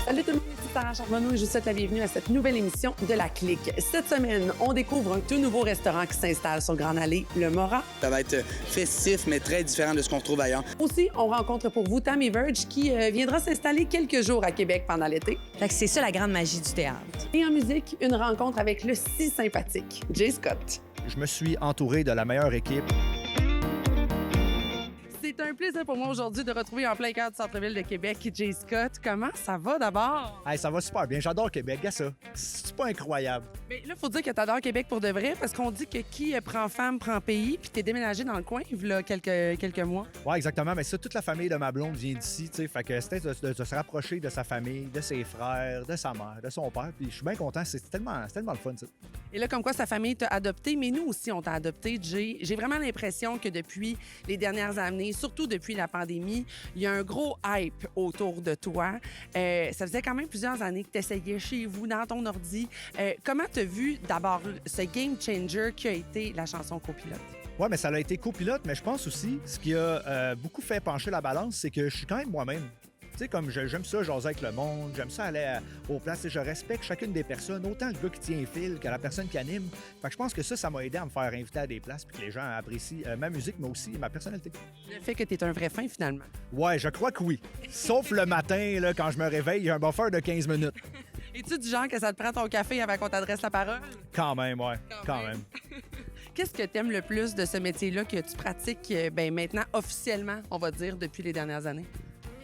Salut tout le monde, c'est Sarah Charbonneau et je vous souhaite la bienvenue à cette nouvelle émission de La Clique. Cette semaine, on découvre un tout nouveau restaurant qui s'installe sur Grande Allée, le Mora. Ça va être festif, mais très différent de ce qu'on retrouve ailleurs. Aussi, on rencontre pour vous Tammy Verge qui viendra s'installer quelques jours à Québec pendant l'été. Fait que c'est ça la grande magie du théâtre. Et en musique, une rencontre avec le si sympathique Jay Scott. Je me suis entouré de la meilleure équipe. C'est un plaisir pour moi aujourd'hui de retrouver en plein cœur du centre-ville de Québec Jay Scott. Comment ça va d'abord? Hey, ça va super bien. J'adore Québec. Regarde ça. C'est pas incroyable. Mais là, il faut dire que tu adores Québec pour de vrai parce qu'on dit que qui prend femme prend pays. Puis tu es déménagé dans le coin il y a quelques mois. Ouais, exactement. Mais ça, toute la famille de ma blonde vient d'ici. Fait que c'était de se rapprocher de sa famille, de ses frères, de sa mère, de son père. Puis je suis bien content. C'est tellement le fun, ça. Et là, comme quoi sa famille t'a adopté, mais nous aussi, on t'a adopté, Jay. J'ai vraiment l'impression que depuis les dernières années, surtout depuis la pandémie, il y a un gros hype autour de toi. Ça faisait quand même plusieurs années que tu essayais chez vous, dans ton ordi. Comment t'as vu d'abord ce game changer qui a été la chanson Copilote? Ouais, mais ça a été copilote, mais je pense aussi, ce qui a beaucoup fait pencher la balance, c'est que je suis quand même moi-même. Tu sais, comme j'aime ça jaser avec le monde, j'aime ça aller aux places et je respecte chacune des personnes, autant le gars qui tient les fils que la personne qui anime. Fait que je pense que ça m'a aidé à me faire inviter à des places puis que les gens apprécient ma musique, mais aussi ma personnalité. Le fait que tu es un vrai fin, finalement. Ouais, je crois que oui. Sauf le matin, là, quand je me réveille, il y a un buffer de 15 minutes. Es-tu du genre que ça te prend ton café avant qu'on t'adresse la parole? Quand même, ouais. Quand même. Qu'est-ce que tu aimes le plus de ce métier-là que tu pratiques maintenant officiellement, on va dire, depuis les dernières années?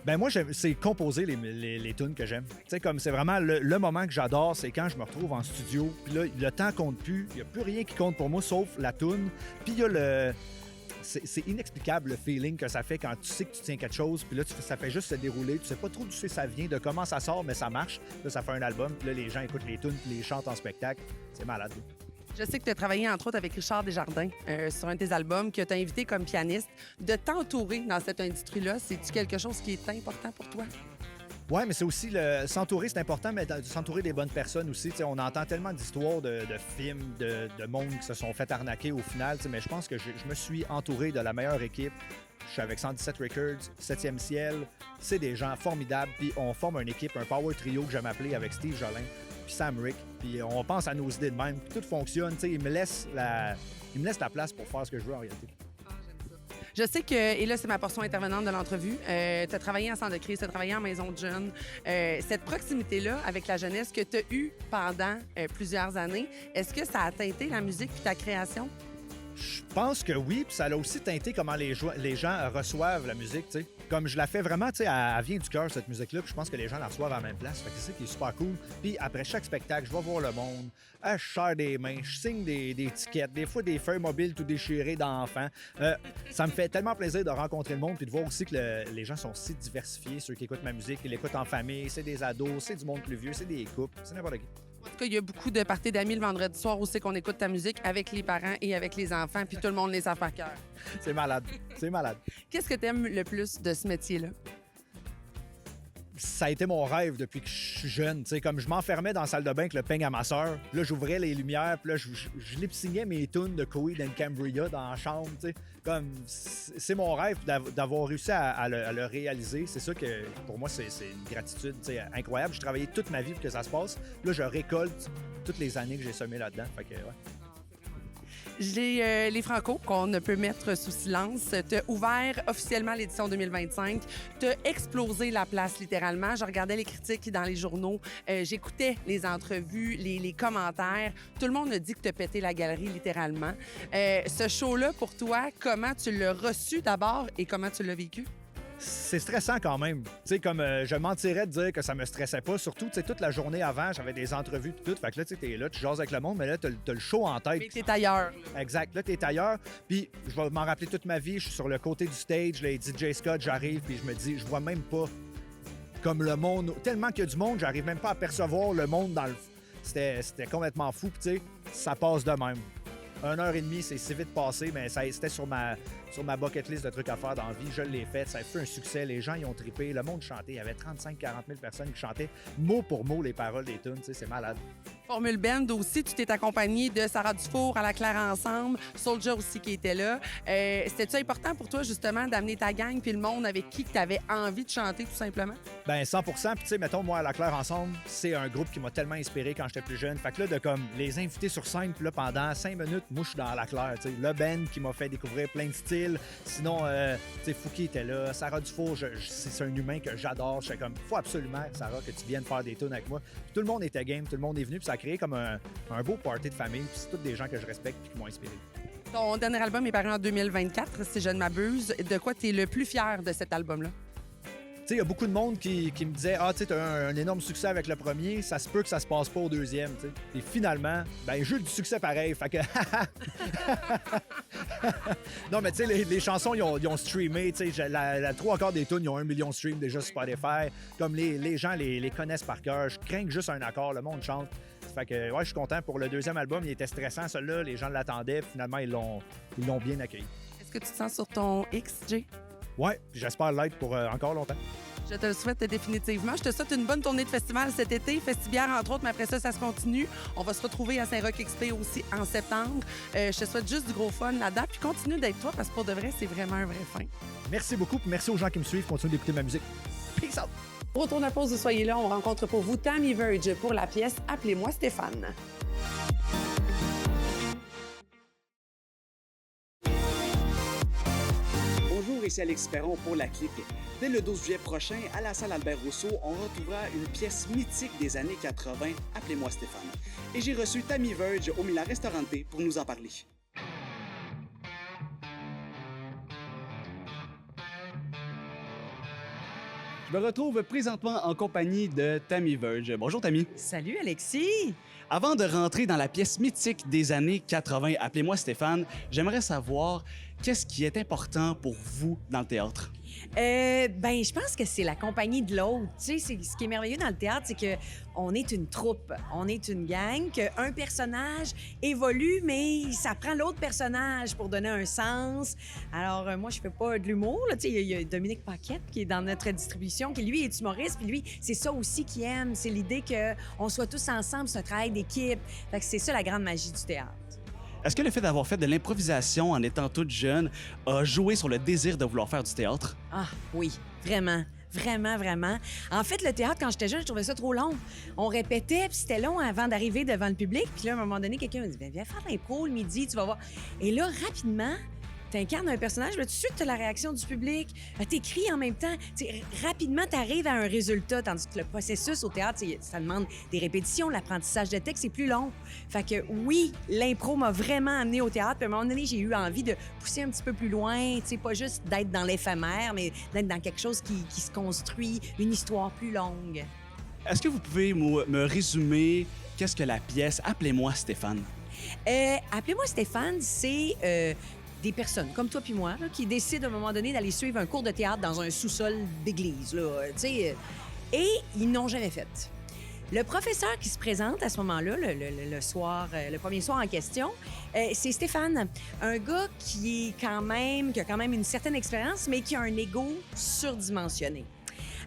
Ben moi, c'est composer les tunes que j'aime. Tu sais, comme c'est vraiment le moment que j'adore, c'est quand je me retrouve en studio. Puis là, le temps compte plus. Il n'y a plus rien qui compte pour moi sauf la tune. Puis il y a le... C'est inexplicable le feeling que ça fait quand tu sais que tu tiens quelque chose, puis là, ça fait juste se dérouler. Tu sais pas trop d'où ça vient, de comment ça sort, mais ça marche. Là, ça fait un album, puis là, les gens écoutent les tunes, puis les chantent en spectacle. C'est malade. Je sais que tu as travaillé, entre autres, avec Richard Desjardins sur un de tes albums, que tu as invité comme pianiste. De t'entourer dans cette industrie-là, c'est-tu quelque chose qui est important pour toi? Oui, mais c'est aussi s'entourer, c'est important, mais de s'entourer des bonnes personnes aussi. T'sais, on entend tellement d'histoires de films, de monde qui se sont fait arnaquer au final, mais je pense que je me suis entouré de la meilleure équipe. Je suis avec 117 Records, 7e Ciel. C'est des gens formidables, puis on forme une équipe, un power trio que j'aime appeler avec Steve Jolin, puis Sam Rick, puis on pense à nos idées de même, puis tout fonctionne. Il me laisse la place pour faire ce que je veux en réalité. Je sais que, et là, c'est ma portion intervenante de l'entrevue, tu as travaillé en centre de crise, tu as travaillé en maison de jeunes. Cette proximité-là avec la jeunesse que tu as eue pendant plusieurs années, est-ce que ça a teinté la musique puis ta création? Je pense que oui, puis ça a aussi teinté comment les gens reçoivent la musique, tu sais. Comme je la fais vraiment, tu sais, elle vient du cœur, cette musique-là, puis je pense que les gens la reçoivent à la même place. Fait que c'est ça qui est super cool. Puis après chaque spectacle, je vais voir le monde, je serre des mains, je signe des tickets, des fois des feuilles mobiles tout déchirées d'enfants. Ça me fait tellement plaisir de rencontrer le monde puis de voir aussi que les gens sont si diversifiés, ceux qui écoutent ma musique, qui l'écoutent en famille, c'est des ados, c'est du monde plus vieux, c'est des couples, c'est n'importe qui. En tout cas, il y a beaucoup de parties d'amis le vendredi soir où c'est qu'on écoute ta musique avec les parents et avec les enfants, puis tout le monde les a par cœur. C'est malade, c'est malade. Qu'est-ce que tu aimes le plus de ce métier-là? Ça a été mon rêve depuis que je suis jeune. T'sais, comme je m'enfermais dans la salle de bain avec le peigne à ma sœur, là, j'ouvrais les lumières, puis là, je lip-signais mes tunes de Coheed and Cambria dans la chambre. T'sais. Comme c'est mon rêve d'avoir réussi à le réaliser. C'est ça que, pour moi, c'est une gratitude incroyable. J'ai travaillé toute ma vie pour que ça se passe. Là, je récolte toutes les années que j'ai semées là-dedans. Fait que, ouais. Les Franco, qu'on ne peut mettre sous silence, t'as ouvert officiellement l'édition 2025. T'as explosé la place, littéralement. Je regardais les critiques dans les journaux. J'écoutais les entrevues, les commentaires. Tout le monde a dit que t'as pété la galerie, littéralement. Ce show-là, pour toi, comment tu l'as reçu d'abord et comment tu l'as vécu? C'est stressant quand même. Tu sais, comme je mentirais de dire que ça me stressait pas. Surtout, tu sais, toute la journée avant, j'avais des entrevues et tout. Fait que là, tu sais, t'es là, tu jases avec le monde, mais là, t'as le show en tête. Mais t'es ailleurs. Là. Exact. Là, t'es ailleurs. Puis, je vais m'en rappeler toute ma vie. Je suis sur le côté du stage. Là, il dit Jay Scott, j'arrive. Puis, je me dis, je vois même pas comme le monde. Tellement qu'il y a du monde, j'arrive même pas à percevoir le monde dans le. C'était complètement fou. Puis, tu sais, ça passe de même. 1h30, c'est si vite passé, mais c'était sur ma bucket list de trucs à faire dans la vie. Je l'ai fait, ça a fait un succès. Les gens y ont trippé, le monde chantait. Il y avait 35-40 000 personnes qui chantaient mot pour mot les paroles des tunes. C'est malade. Formule Band aussi, tu t'es accompagné de Sarah Dufour à la Claire Ensemble, Soulja aussi qui était là. C'était-tu important pour toi, justement, d'amener ta gang puis le monde avec qui tu avais envie de chanter, tout simplement? Ben 100 Puis tu sais, mettons, moi, à La Claire Ensemble, c'est un groupe qui m'a tellement inspiré quand j'étais plus jeune. Fait que là, de comme les inviter sur scène, puis là, pendant 5 minutes, moi, je suis dans La Claire, tu sais. Le band qui m'a fait découvrir plein de styles. Sinon, tu sais, Fouki était là. Sarah Dufour, c'est un humain que j'adore. J'étais comme, faut absolument, Sarah, que tu viennes faire des tunes avec moi. Puis tout le monde était game, tout le monde est venu, puis ça a créé comme un beau party de famille. Puis c'est tous des gens que je respecte et qui m'ont inspiré. Ton dernier album est paru en 2024, si je ne m'abuse. De quoi tu es le plus fier de cet album-là? Tu sais, il y a beaucoup de monde qui me disait « Ah, tu sais, t'as un énorme succès avec le premier, ça se peut que ça se passe pas au deuxième. » Et finalement, ben j'ai eu du succès pareil. Fait que... Non, mais tu sais, les chansons, ils ont streamé. Tu sais, la 3/4 des tunes, ils ont 1 million de streams déjà sur Spotify. Comme les gens les connaissent par cœur. Je crains que juste un accord, le monde chante. Fait que, ouais, je suis content. Pour le deuxième album, il était stressant, celui-là. Les gens l'attendaient. Finalement, ils l'ont bien accueilli. Est-ce que tu te sens sur ton X, Jay? Ouais, puis j'espère l'être pour encore longtemps. Je te le souhaite définitivement. Je te souhaite une bonne tournée de festival cet été. Festibière, entre autres, mais après ça, ça se continue. On va se retrouver à Saint-Roch XP aussi en septembre. Je te souhaite juste du gros fun là-dedans. Puis continue d'être toi, parce que pour de vrai, c'est vraiment un vrai fin. Merci beaucoup, puis merci aux gens qui me suivent. Continuez d'écouter ma musique. Peace out! Au retour de la pause de Soyez là, on rencontre pour vous Tammy Verge pour la pièce Appelez-moi Stéphane. Bonjour, ici Alex Perron pour La Clique. Dès le 12 juillet prochain, à la salle Albert Rousseau, on retrouvera une pièce mythique des années 80, Appelez-moi Stéphane. Et j'ai reçu Tammy Verge au Milan Restaurante pour nous en parler. Je me retrouve présentement en compagnie de Tammy Verge. Bonjour Tammy. Salut, Alexis! Avant de rentrer dans la pièce mythique des années 80, Appelez-moi Stéphane, j'aimerais savoir qu'est-ce qui est important pour vous dans le théâtre? Ben, je pense que c'est la compagnie de l'autre. Tu sais, ce qui est merveilleux dans le théâtre, c'est que on est une troupe, on est une gang, qu'un personnage évolue, mais ça prend l'autre personnage pour donner un sens. Alors, moi, je fais pas de l'humour. Tu sais, il y a Dominique Paquette qui est dans notre distribution, qui, lui, est humoriste, puis lui, c'est ça aussi qu'il aime. C'est l'idée qu'on soit tous ensemble, c'est un travail d'équipe. Fait que c'est ça la grande magie du théâtre. Est-ce que le fait d'avoir fait de l'improvisation en étant toute jeune a joué sur le désir de vouloir faire du théâtre? Ah oui, vraiment. Vraiment, vraiment. En fait, le théâtre, quand j'étais jeune, je trouvais ça trop long. On répétait, puis c'était long avant d'arriver devant le public. Puis là, à un moment donné, quelqu'un me dit « Viens faire l'impro le midi, tu vas voir. » Et là, rapidement, t'incarnes un personnage, mais tout de suite, t'as la réaction du public. T'écris en même temps. Rapidement, t'arrives à un résultat, tandis que le processus au théâtre, ça demande des répétitions, l'apprentissage de texte, c'est plus long. Fait que oui, l'impro m'a vraiment amené au théâtre. Puis à un moment donné, j'ai eu envie de pousser un petit peu plus loin, pas juste d'être dans l'éphémère, mais d'être dans quelque chose qui se construit, une histoire plus longue. Est-ce que vous pouvez me résumer qu'est-ce que la pièce Appelez-moi Stéphane? Appelez-moi Stéphane, c'est... des personnes comme toi puis moi là, qui décident à un moment donné d'aller suivre un cours de théâtre dans un sous-sol d'église, et ils n'ont jamais fait. Le professeur qui se présente à ce moment-là, le soir, le premier soir en question, c'est Stéphane, un gars qui a quand même une certaine expérience, mais qui a un ego surdimensionné.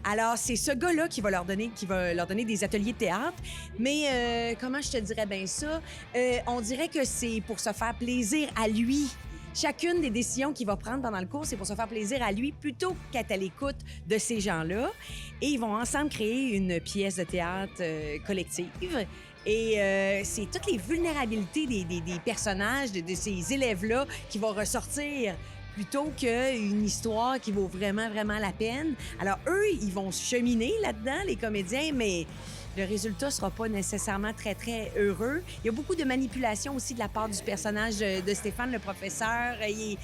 Alors, c'est ce gars-là qui va leur donner des ateliers de théâtre. Mais comment je te dirais bien ça? On dirait que c'est pour se faire plaisir à lui. Chacune des décisions qu'il va prendre pendant le cours, c'est pour se faire plaisir à lui plutôt qu'être à l'écoute de ces gens-là. Et ils vont ensemble créer une pièce de théâtre collective. Et c'est toutes les vulnérabilités des personnages, de ces élèves-là qui vont ressortir plutôt qu'une histoire qui vaut vraiment, vraiment la peine. Alors, eux, ils vont cheminer là-dedans, les comédiens, mais le résultat sera pas nécessairement très, très heureux. Il y a beaucoup de manipulation aussi de la part du personnage de Stéphane, le professeur. Il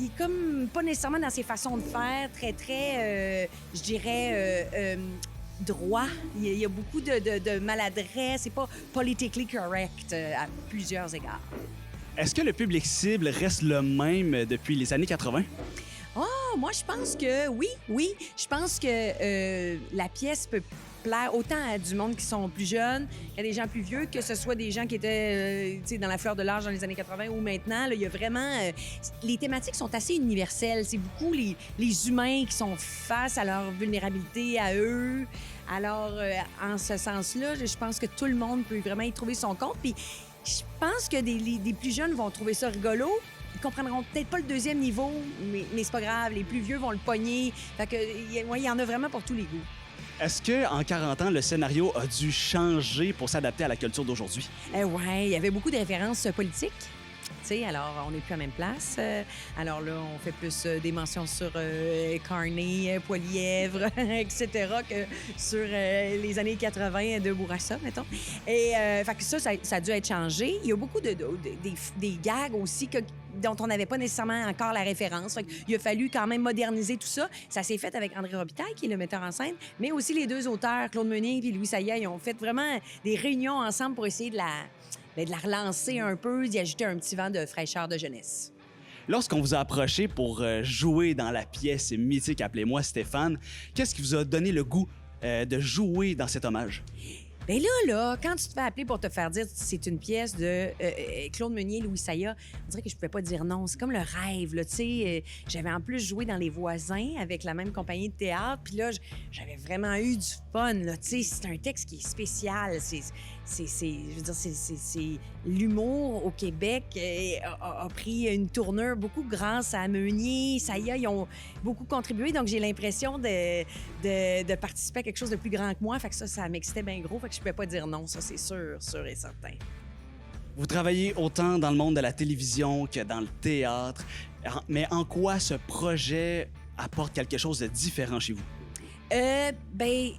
est comme pas nécessairement dans ses façons de faire, très, très, je dirais, droit. Il y a beaucoup de maladresse. C'est pas politically correct à plusieurs égards. Est-ce que le public cible reste le même depuis les années 80? Oh, moi, je pense que oui. Je pense que la pièce peut plaire autant à du monde qui sont plus jeunes qu'à des gens plus vieux, que ce soit des gens qui étaient dans la fleur de l'âge dans les années 80 ou maintenant. Là, il y a vraiment... les thématiques sont assez universelles. C'est beaucoup les humains qui sont face à leur vulnérabilité, à eux. Alors, en ce sens-là, je pense que tout le monde peut vraiment y trouver son compte. Puis, je pense que des plus jeunes vont trouver ça rigolo. Ils comprendront peut-être pas le deuxième niveau, mais c'est pas grave. Les plus vieux vont le pogner. Fait que, il y en a vraiment pour tous les goûts. Est-ce qu'en 40 ans, le scénario a dû changer pour s'adapter à la culture d'aujourd'hui? Ouais, il y avait beaucoup de références politiques. Tu sais, alors, on n'est plus à la même place. Alors là, on fait plus des mentions sur Carney, Poilièvre, etc., que sur les années 80 de Bourassa, mettons. Et fait que ça a dû être changé. Il y a beaucoup des gags aussi dont on n'avait pas nécessairement encore la référence. Fait qu'il a fallu quand même moderniser tout ça. Ça s'est fait avec André Robitaille, qui est le metteur en scène, mais aussi les deux auteurs, Claude Meunier et Louis Saillat, ils ont fait vraiment des réunions ensemble pour essayer de la relancer un peu, d'y ajouter un petit vent de fraîcheur de jeunesse. Lorsqu'on vous a approché pour jouer dans la pièce mythique Appelez-moi Stéphane, qu'est-ce qui vous a donné le goût de jouer dans cet hommage? Bien là, quand tu te fais appeler pour te faire dire que c'est une pièce de Claude Meunier, Louis Saillat, on dirait que je pouvais pas dire non. C'est comme le rêve, là, tu sais. J'avais en plus joué dans Les Voisins avec la même compagnie de théâtre, puis là, j'avais vraiment eu du fun, là, tu sais. C'est un texte qui est spécial. Je veux dire, c'est l'humour au Québec a pris une tournure beaucoup grâce à Meunier, Saillat. Ils ont beaucoup contribué, donc j'ai l'impression de participer à quelque chose de plus grand que moi. Fait que ça m'excitait bien gros. Fait que je pouvais pas dire non, ça c'est sûr et certain. Vous travaillez autant dans le monde de la télévision que dans le théâtre, mais en quoi ce projet apporte quelque chose de différent chez vous? Ben,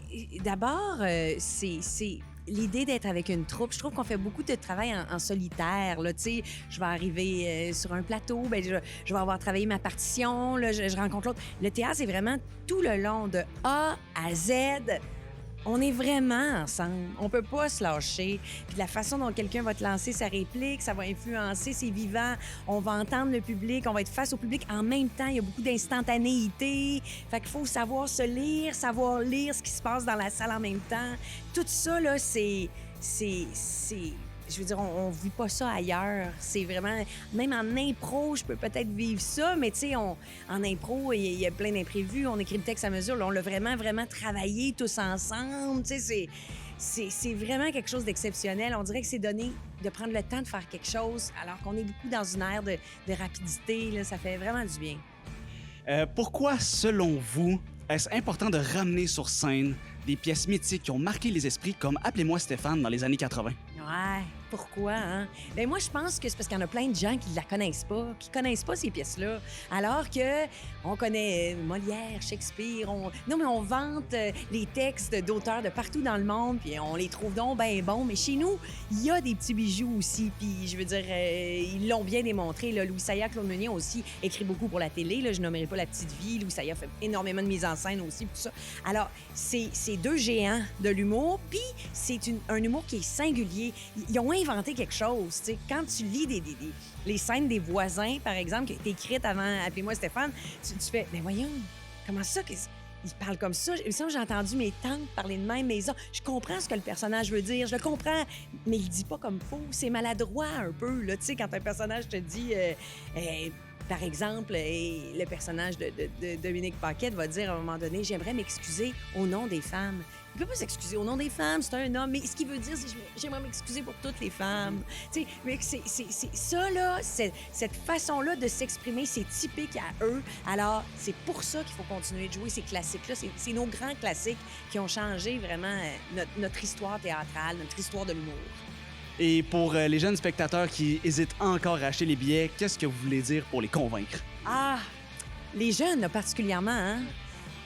d'abord, c'est l'idée d'être avec une troupe. Je trouve qu'on fait beaucoup de travail en solitaire. Là, tu sais, je vais arriver sur un plateau, ben, je vais avoir travaillé ma partition, là, je rencontre l'autre. Le théâtre, c'est vraiment tout le long, de A à Z. On est vraiment ensemble. On peut pas se lâcher. Puis la façon dont quelqu'un va te lancer sa réplique, ça va influencer, c'est vivant. On va entendre le public, on va être face au public. En même temps, il y a beaucoup d'instantanéité. Fait qu'il faut savoir se lire, savoir lire ce qui se passe dans la salle en même temps. Tout ça, là, c'est... Je veux dire, on vit pas ça ailleurs. C'est vraiment... Même en impro, je peux peut-être vivre ça, mais tu sais, en impro, il y a plein d'imprévus. On écrit le texte à mesure. Là, on l'a vraiment travaillé tous ensemble. Tu sais, c'est vraiment quelque chose d'exceptionnel. On dirait que c'est donné de prendre le temps de faire quelque chose alors qu'on est beaucoup dans une ère de rapidité. Là, ça fait vraiment du bien. Pourquoi, selon vous, est-ce important de ramener sur scène des pièces mythiques qui ont marqué les esprits comme Appelez-moi Stéphane dans les années 80? Ouais, pourquoi, hein? Bien, moi, je pense que c'est parce qu'il y en a plein de gens qui la connaissent pas, qui connaissent pas ces pièces-là. Alors que on connaît Molière, Shakespeare, non, mais on vante les textes d'auteurs de partout dans le monde, puis on les trouve donc bien bons. Mais chez nous, il y a des petits bijoux aussi, puis je veux dire, ils l'ont bien démontré. Là. Louis Saillat, Claude Meunier aussi écrit beaucoup pour la télé. Là, je nommerai pas La Petite Vie. Louis Saillat fait énormément de mise en scène aussi, tout ça. Alors, c'est deux géants de l'humour, puis c'est un humour qui est singulier. Ils ont inventé quelque chose. T'sais. Quand tu lis les scènes des Voisins, par exemple, qui étaient écrites avant Appelez-moi Stéphane, tu fais, mais voyons, comment ça? Ils parlent comme ça. Il me semble que j'ai entendu mes tantes parler de même, mais je comprends ce que le personnage veut dire, je le comprends, mais il dit pas comme faux. C'est maladroit un peu, là, tu sais, quand un personnage te dit... par exemple, le personnage de Dominique Paquette va dire à un moment donné « J'aimerais m'excuser au nom des femmes ». Il ne peut pas s'excuser au nom des femmes, c'est un homme. Mais ce qu'il veut dire, c'est « J'aimerais m'excuser pour toutes les femmes ». Tu sais, mais c'est ça, là, cette façon-là de s'exprimer, c'est typique à eux. Alors, c'est pour ça qu'il faut continuer de jouer ces classiques-là. C'est nos grands classiques qui ont changé vraiment notre histoire théâtrale, notre histoire de l'humour. Et pour les jeunes spectateurs qui hésitent encore à acheter les billets, qu'est-ce que vous voulez dire pour les convaincre? Ah, les jeunes, là, particulièrement, hein?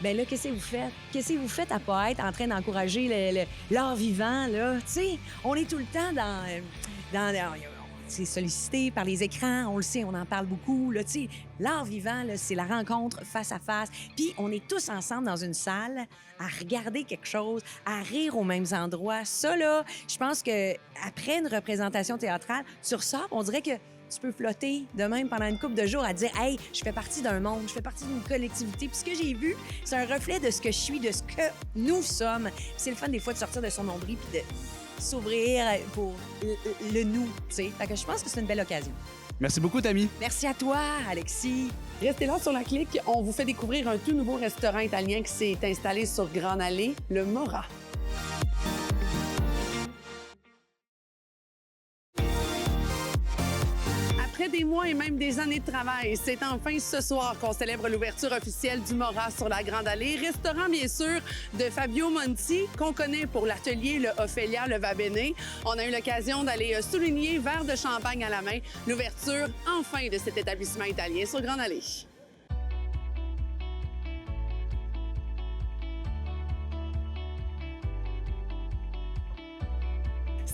Bien là, qu'est-ce que vous faites? Qu'est-ce que vous faites à pas être en train d'encourager l'art vivant, là? Tu sais, on est tout le temps c'est sollicité par les écrans, on le sait, on en parle beaucoup, là, tu sais. L'art vivant, là, c'est la rencontre face à face. Puis on est tous ensemble dans une salle à regarder quelque chose, à rire aux mêmes endroits. Ça, là, je pense que après une représentation théâtrale, tu ressors, on dirait que tu peux flotter de même pendant une couple de jours à dire « Hey, je fais partie d'un monde, je fais partie d'une collectivité. » Puis ce que j'ai vu, c'est un reflet de ce que je suis, de ce que nous sommes. Puis c'est le fun des fois de sortir de son nombril puis de s'ouvrir pour le nous, tu sais. Fait que je pense que c'est une belle occasion. Merci beaucoup, Tammy. Merci à toi, Alexis. Restez là sur la clique. On vous fait découvrir un tout nouveau restaurant italien qui s'est installé sur Grande Allée, le Mora. Après des mois et même des années de travail, c'est enfin ce soir qu'on célèbre l'ouverture officielle du Mora sur la Grande Allée. Restaurant, bien sûr, de Fabio Monti, qu'on connaît pour l'atelier, le Ophélia, le Va Bene. On a eu l'occasion d'aller souligner, verre de champagne à la main, l'ouverture enfin de cet établissement italien sur Grande Allée.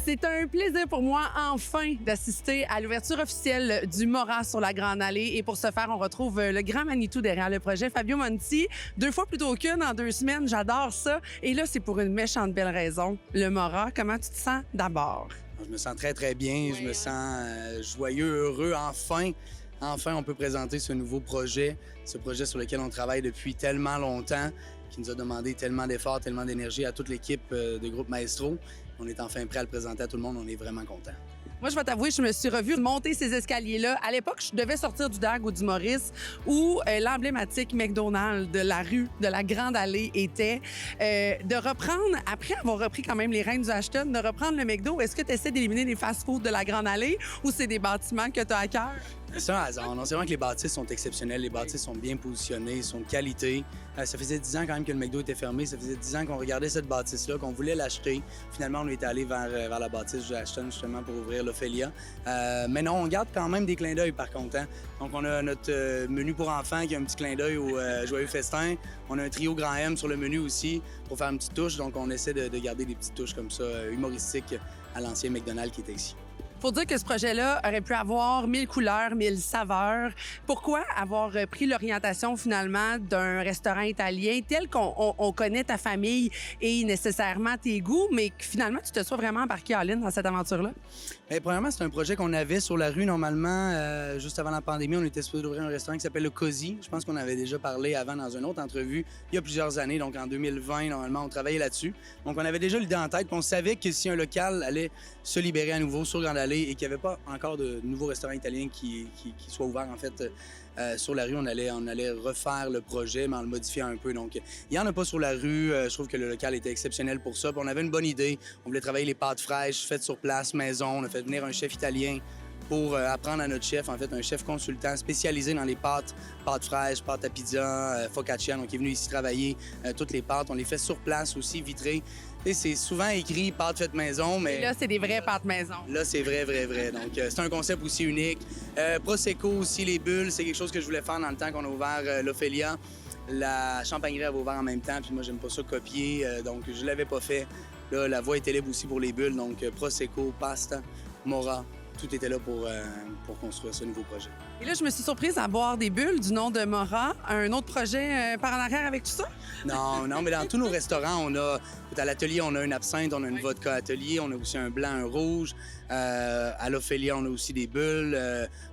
C'est un plaisir pour moi, enfin, d'assister à l'ouverture officielle du Mora sur la Grande Allée. Et pour ce faire, on retrouve le grand Manitou derrière le projet, Fabio Monti. 2 fois plutôt qu'une en 2 semaines. J'adore ça. Et là, c'est pour une méchante belle raison. Le Mora, comment tu te sens d'abord? Je me sens très, très bien. Je me sens joyeux, heureux. Enfin, on peut présenter ce nouveau projet, ce projet sur lequel on travaille depuis tellement longtemps, qui nous a demandé tellement d'efforts, tellement d'énergie à toute l'équipe de Groupe Maestro. On est enfin prêt à le présenter à tout le monde. On est vraiment content. Moi, je vais t'avouer, je me suis revue monter ces escaliers-là. À l'époque, je devais sortir du DAG ou du Maurice, où l'emblématique McDonald's de la rue de la Grande Allée était de reprendre, après avoir repris quand même les rênes du Ashton, de reprendre le McDo. Est-ce que tu essaies d'éliminer les fast-foods de la Grande Allée ou c'est des bâtiments que tu as à cœur? C'est un hasard. Non, c'est vraiment que les bâtisses sont exceptionnelles. Les bâtisses sont bien positionnées, sont de qualité. Ça faisait 10 ans quand même que le McDo était fermé. Ça faisait 10 ans qu'on regardait cette bâtisse-là, qu'on voulait l'acheter. Finalement, on est allé vers la bâtisse de Ashton justement pour ouvrir l'Ophélia. Mais non, on garde quand même des clins d'œil par contre. Hein? Donc, on a notre menu pour enfants qui a un petit clin d'œil au Joyeux Festin. On a un trio Grand M sur le menu aussi pour faire une petite touche. Donc, on essaie de garder des petites touches comme ça, humoristiques à l'ancien McDonald's qui était ici. Faut dire que ce projet-là aurait pu avoir 1000 couleurs, 1000 saveurs. Pourquoi avoir pris l'orientation finalement d'un restaurant italien tel qu'on connaît ta famille et nécessairement tes goûts, mais que finalement tu te sois vraiment embarqué en ligne dans cette aventure-là? Bien, premièrement, c'est un projet qu'on avait sur la rue normalement. Juste avant la pandémie, on était supposé ouvrir un restaurant qui s'appelle le Cozy. Je pense qu'on avait déjà parlé avant dans une autre entrevue il y a plusieurs années. Donc en 2020, normalement, on travaillait là-dessus. Donc on avait déjà l'idée en tête. Puis on savait que si un local allait se libérer à nouveau sur Grande Allée et qu'il n'y avait pas encore de nouveaux restaurants italiens qui soient ouverts en fait sur la rue, on allait refaire le projet, mais en le modifiant un peu. Donc, il n'y en a pas sur la rue. Je trouve que le local était exceptionnel pour ça. Puis on avait une bonne idée. On voulait travailler les pâtes fraîches, faites sur place, maison. On a fait venir un chef italien pour apprendre à notre chef, en fait, un chef consultant spécialisé dans les pâtes fraîches, pâtes à pizza, focaccia. Donc, il est venu ici travailler toutes les pâtes. On les fait sur place aussi, vitrées. C'est souvent écrit pâtes faites maison, mais... Et là, c'est des vraies pâtes maison. Là, c'est vrai. Donc, c'est un concept aussi unique. Prosecco aussi, les bulles, c'est quelque chose que je voulais faire dans le temps qu'on a ouvert l'Ophélia. La champagnerie avait ouvert en même temps, puis moi, j'aime pas ça copier, donc je l'avais pas fait. Là, la voie était libre aussi pour les bulles, donc Prosecco, pasta, Mora, tout était là pour construire ce nouveau projet. Et là, je me suis surprise à boire des bulles du nom de Mora. Un autre projet par en arrière avec tout ça? Non, mais dans tous nos restaurants, on a... À l'atelier, on a une absinthe, on a une vodka atelier, on a aussi un blanc, un rouge. À l'Ophélia, on a aussi des bulles.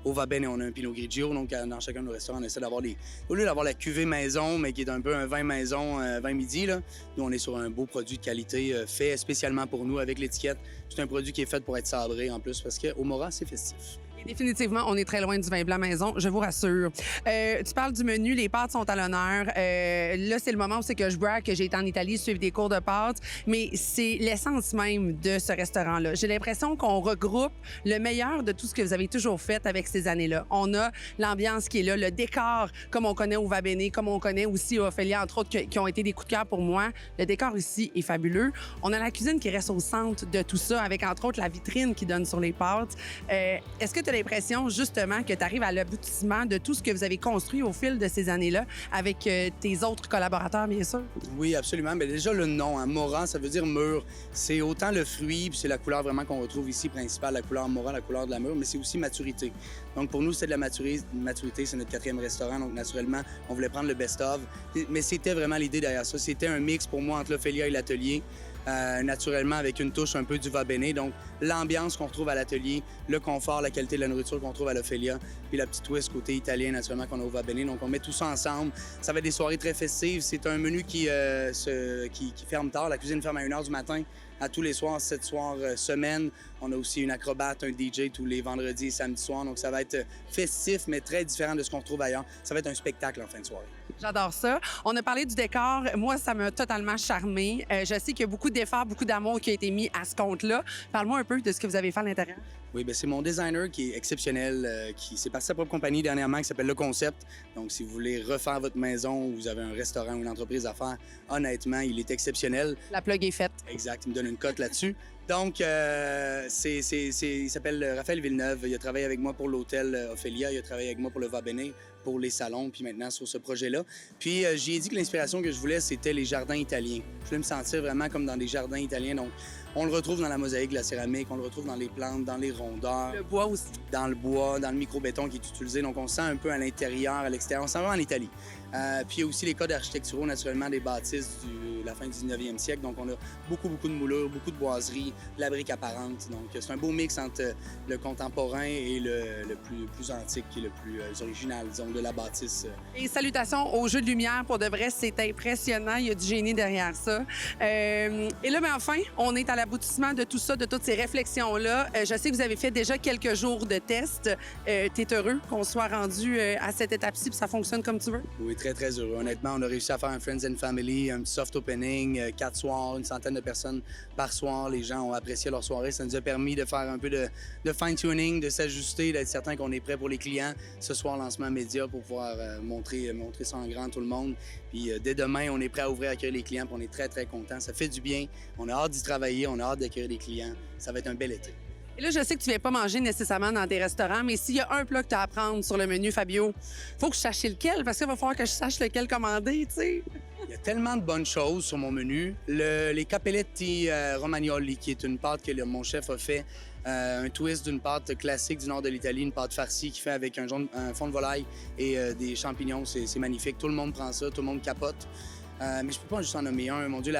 Au Va Bene, on a un Pinot Grigio. Donc, dans chacun de nos restaurants, on essaie d'avoir au lieu d'avoir la cuvée maison, mais qui est un peu un vin maison, vin midi, là, nous, on est sur un beau produit de qualité fait spécialement pour nous avec l'étiquette. C'est un produit qui est fait pour être sabré en plus parce qu'au Mora, c'est festif. Définitivement, on est très loin du vin blanc maison, je vous rassure. Tu parles du menu, les pâtes sont à l'honneur. Là, c'est le moment où c'est que je brag que j'ai été en Italie suivre des cours de pâtes, mais c'est l'essence même de ce restaurant-là. J'ai l'impression qu'on regroupe le meilleur de tout ce que vous avez toujours fait avec ces années-là. On a l'ambiance qui est là, le décor, comme on connaît au Va Bene, comme on connaît aussi au Ophélia, entre autres, qui ont été des coups de cœur pour moi. Le décor ici est fabuleux. On a la cuisine qui reste au centre de tout ça, avec entre autres la vitrine qui donne sur les pâtes. Est-ce que tu as l'impression, justement, que tu arrives à l'aboutissement de tout ce que vous avez construit au fil de ces années-là avec tes autres collaborateurs, bien sûr? Oui, absolument. Mais déjà, le nom, hein, Mora, ça veut dire mûr. C'est autant le fruit, puis c'est la couleur vraiment qu'on retrouve ici, principale, la couleur Mora, la couleur de la mûre, mais c'est aussi maturité. Donc, pour nous, c'est de la maturité. C'est notre 4e restaurant, donc naturellement, on voulait prendre le best-of. Mais c'était vraiment l'idée derrière ça. C'était un mix pour moi entre l'Ophélia et l'atelier. Naturellement avec une touche un peu du Va Bene. Donc, l'ambiance qu'on retrouve à l'atelier, le confort, la qualité de la nourriture qu'on trouve à l'Ophélia, puis la petite twist côté italien, naturellement, qu'on a au Va Bene. Donc, on met tout ça ensemble. Ça va être des soirées très festives. C'est un menu qui ferme tard. La cuisine ferme à 1h du matin. À tous les soirs, 7 soirs semaine. On a aussi une acrobate, un DJ tous les vendredis et samedis soirs. Donc, ça va être festif, mais très différent de ce qu'on retrouve ailleurs. Ça va être un spectacle en fin de soirée. J'adore ça. On a parlé du décor. Moi, ça m'a totalement charmée. Je sais qu'il y a beaucoup d'efforts, beaucoup d'amour qui a été mis à ce compte-là. Parle-moi un peu de ce que vous avez fait à l'intérieur. Oui, ben c'est mon designer qui est exceptionnel, qui s'est parti sa propre compagnie dernièrement qui s'appelle Le Concept. Donc, si vous voulez refaire votre maison ou vous avez un restaurant ou une entreprise à faire, honnêtement, il est exceptionnel. La plug est faite. Exact, il me donne une cote là-dessus. Donc, il s'appelle Raphaël Villeneuve. Il a travaillé avec moi pour l'hôtel Ophélia. Il a travaillé avec moi pour le Va Bene, pour les salons, puis maintenant sur ce projet-là. Puis, j'ai dit que l'inspiration que je voulais, c'était les jardins italiens. Je voulais me sentir vraiment comme dans des jardins italiens. Donc, on le retrouve dans la mosaïque, la céramique, on le retrouve dans les plantes, dans les rondeurs. Le bois aussi. Dans le bois, dans le micro-béton qui est utilisé. Donc, on se sent un peu à l'intérieur, à l'extérieur. On se sent vraiment en Italie. Puis, il y a aussi les codes architecturaux, naturellement, des bâtisses de la fin du 19e siècle. Donc, on a beaucoup de moulures, beaucoup de boiseries, de la brique apparente. Donc, c'est un beau mix entre le contemporain et le plus antique et le plus original, disons, de la bâtisse. Et salutations au jeu de lumière. Pour de vrai, c'est impressionnant. Il y a du génie derrière ça. Et là, enfin, on est à l'aboutissement de tout ça, de toutes ces réflexions-là. Je sais que vous avez fait déjà quelques jours de tests. T'es heureux qu'on soit rendu à cette étape-ci puis ça fonctionne comme tu veux? Oui, très heureux. Honnêtement, on a réussi à faire un Friends and Family, un petit soft opening, 4 soirs, une centaine de personnes par soir. Les gens ont apprécié leur soirée. Ça nous a permis de faire un peu de fine-tuning, de s'ajuster, d'être certain qu'on est prêt pour les clients. Ce soir, lancement média pour pouvoir montrer ça en grand à tout le monde. Puis dès demain, on est prêt à ouvrir, à accueillir les clients. Puis on est très contents. Ça fait du bien. On a hâte d'y travailler. On a hâte d'accueillir les clients. Ça va être un bel été. Et là, je sais que tu viens pas manger nécessairement dans tes restaurants, mais s'il y a un plat que tu as à prendre sur le menu, Fabio, faut que je sache lequel, parce qu'il va falloir que je sache lequel commander, tu sais. Il y a tellement de bonnes choses sur mon menu. Les capelletti romagnoli, qui est une pâte que mon chef a fait, un twist d'une pâte classique du nord de l'Italie, une pâte farcie qui fait avec un fond de volaille et des champignons. C'est magnifique. Tout le monde prend ça, tout le monde capote. Mais je peux pas juste en nommer un. Mon Dieu,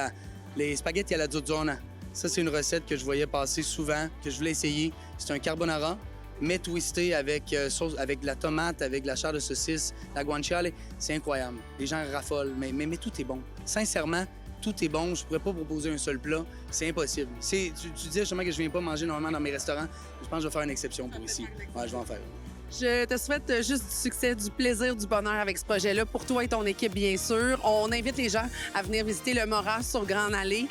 les spaghetti alla zozona. Ça, c'est une recette que je voyais passer souvent, que je voulais essayer. C'est un carbonara, mais twisté avec de la tomate, avec de la chair de saucisse, la guanciale. C'est incroyable. Les gens raffolent, mais tout est bon. Sincèrement, tout est bon. Je pourrais pas proposer un seul plat. C'est impossible. Tu disais justement que je viens pas manger normalement dans mes restaurants. Je pense que je vais faire une exception pour ici. Ouais, je vais en faire une. Je te souhaite juste du succès, du plaisir, du bonheur avec ce projet-là pour toi et ton équipe, bien sûr. On invite les gens à venir visiter le Mora sur Grande Allée.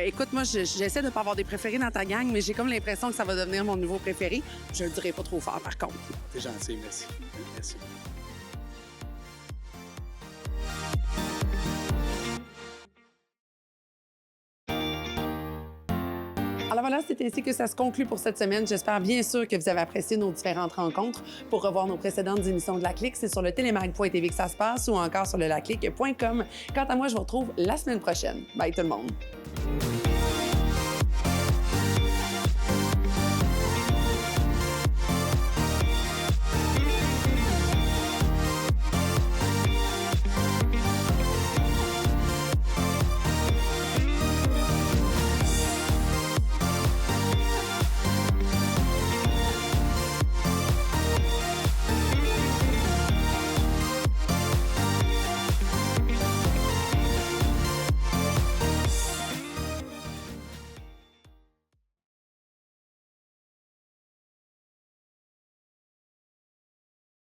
Écoute, moi, j'essaie de ne pas avoir des préférés dans ta gang, mais j'ai comme l'impression que ça va devenir mon nouveau préféré. Je le dirai pas trop fort, par contre. T'es gentil, merci. Merci. Alors voilà, c'est ainsi que ça se conclut pour cette semaine. J'espère bien sûr que vous avez apprécié nos différentes rencontres. Pour revoir nos précédentes émissions de La Clique, c'est sur le télémag.tv que ça se passe ou encore sur le laclique.com. Quant à moi, je vous retrouve la semaine prochaine. Bye tout le monde.